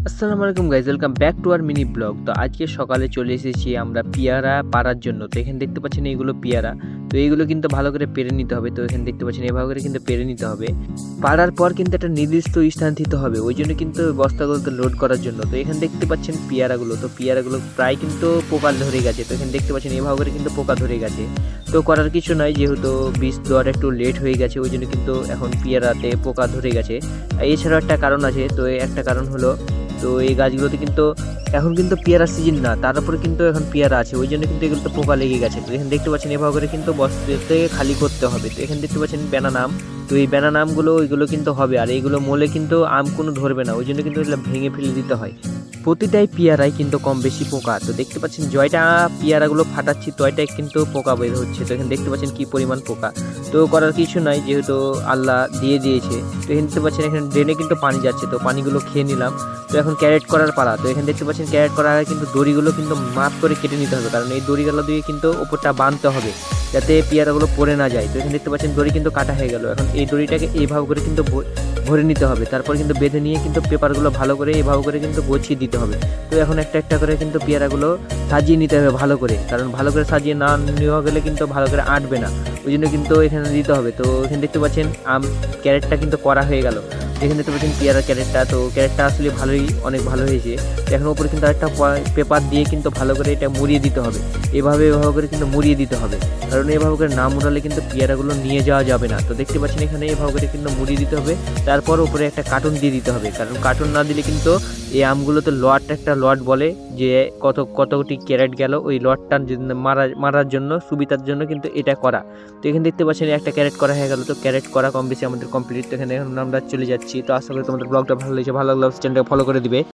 আসসালামু আলাইকুম guys, welcome back to our mini blog. তো আজকে সকালে চলে এসেছি আমরা পেয়ারা পাড়ার জন্য। তো এখানে দেখতে পাচ্ছেন এইগুলো পেয়ারা। তো এইগুলো কিন্তু ভালো করে পেরে নিতে হবে। তো এখানে দেখতে পাচ্ছেন এভাবে করে কিন্তু পেরে নিতে হবে। পাড়ার পর কিন্তু একটা নির্দিষ্ট স্থান দিতে হবে, ওই জন্য কিন্তু বস্তাগুলোতে লোড করার জন্য। তো এখানে দেখতে পাচ্ছেন পেয়ারাগুলো, তো পেয়ারাগুলো প্রায় কিন্তু পোকা ধরে গেছে। তো এখানে দেখতে পাচ্ছেন এভাবে করে কিন্তু পোকা ধরে গেছে। তো করার কিছু নয়, যেহেতু বীজ দেওয়াটা একটু লেট হয়ে গেছে, ওই জন্য কিন্তু এখন পেয়ারাতে পোকা ধরে গেছে। এছাড়াও একটা কারণ আছে, তো একটা কারণ হলো, তো এই গাছগুলোতে কিন্তু এখন কিন্তু পেয়ারা সিজন না, তার উপরে কিন্তু এখন পেয়ারা আছে, ওই জন্য কিন্তু এগুলোতে পোকা লেগে গেছে। তো এখানে দেখতে পাচ্ছেন এভাবে করে কিন্তু বস্তাতে খালি করতে হবে। তো এখানে দেখতে পাচ্ছেন ব্যানানাম, তো এই ব্যানানামগুলো ওইগুলো কিন্তু হবে, আর এইগুলো মোলে কিন্তু আম কোনো ধরবে না, ওই জন্য কিন্তু এগুলো ভেঙে ফেলে দিতে হয়। প্রতিটাই পেয়ারাই কিন্তু কম বেশি পোকা। তো দেখতে পাচ্ছেন জয়টা পেয়ারাগুলো ফাটাচ্ছি, তয়টাই কিন্তু পোকা বের হচ্ছে। তো এখানে দেখতে পাচ্ছেন কি পরিমাণ পোকা। তো করার কিছু নাই, যেহেতু আল্লাহ দিয়ে দিয়েছে। তো এখানে দেখতে পাচ্ছেন এখানে ড্রেনে কিন্তু পানি যাচ্ছে, তো পানিগুলো খেয়ে নিলাম। তো এখন ক্যারেট করার পালা। তো এখানে দেখতে পাচ্ছেন ক্যারেট করার আগে কিন্তু দড়িগুলো কিন্তু মাপ করে কেটে নিতে হবে, কারণ এই দড়িগুলো দিয়ে কিন্তু ওপরটা বাঁধতে হবে যাতে পেয়ারাগুলো পড়ে না যায়। তো এখানে দেখতে পাচ্ছেন দড়ি কিন্তু কাটা হয়ে গেল। এখন এই দড়িটাকে এইভাবে করে কিন্তু ভরে নিতে হবে, তারপর কিন্তু বেঁধে নিয়ে কিন্তু পেপারগুলো ভালো করে এইভাবে করে কিন্তু গুছিয়ে দিতে হবে। তো এখন একটা একটা করে কিন্তু পেয়ারাগুলো সাজিয়ে নিতে হবে ভালো করে, কারণ ভালো করে সাজিয়ে না নেওয়া গেলে কিন্তু ভালো করে আঁটবে না, ওই জন্য কিন্তু এখানে দিতে হবে। তো এখানে দেখতে পাচ্ছেন ক্যারেটটা কিন্তু করা হয়ে গেল। এখানে দেখতে পাচ্ছেন পেয়ারা ক্যারেটটা, তো ক্যারেটটা আসলে অনেক ভালো হয়েছে। তো এখন উপরে কিন্তু একটা পেপার দিয়ে কিন্তু ভালো করে এটা মুড়িয়ে দিতে হবে, এভাবে করে কিন্তু মুড়িয়ে দিতে হবে, কারণ এভাবে করে না মুড়ালে কিন্তু পেয়ারাগুলো নিয়ে যাওয়া যাবে না। তো দেখতে পাচ্ছেন এখানে এভাবে করে কিন্তু মুড়িয়ে দিতে হবে, তারপর উপরে একটা কার্টুন দিয়ে দিতে হবে, কারণ কার্টুন না দিলে কিন্তু এই আমগুলোতে একটা লট বলে যে কতটি ক্যারেট গেল, ওই লটটা মারার জন্য সুবিধার জন্য কিন্তু এটা করা। তো এখানে দেখতে পাচ্ছেন একটা ক্যারেট করা হয়ে গেল। তো ক্যারেট করা কম বেশি আমাদের কমপ্লিট। তো এখানে এখন আমরা চলে যাচ্ছি। তো আশা করি তোমাদের ব্লগটা ভালো লেগেছে, ভালো লাগলে চ্যানেলটা ফলো করে দিবে।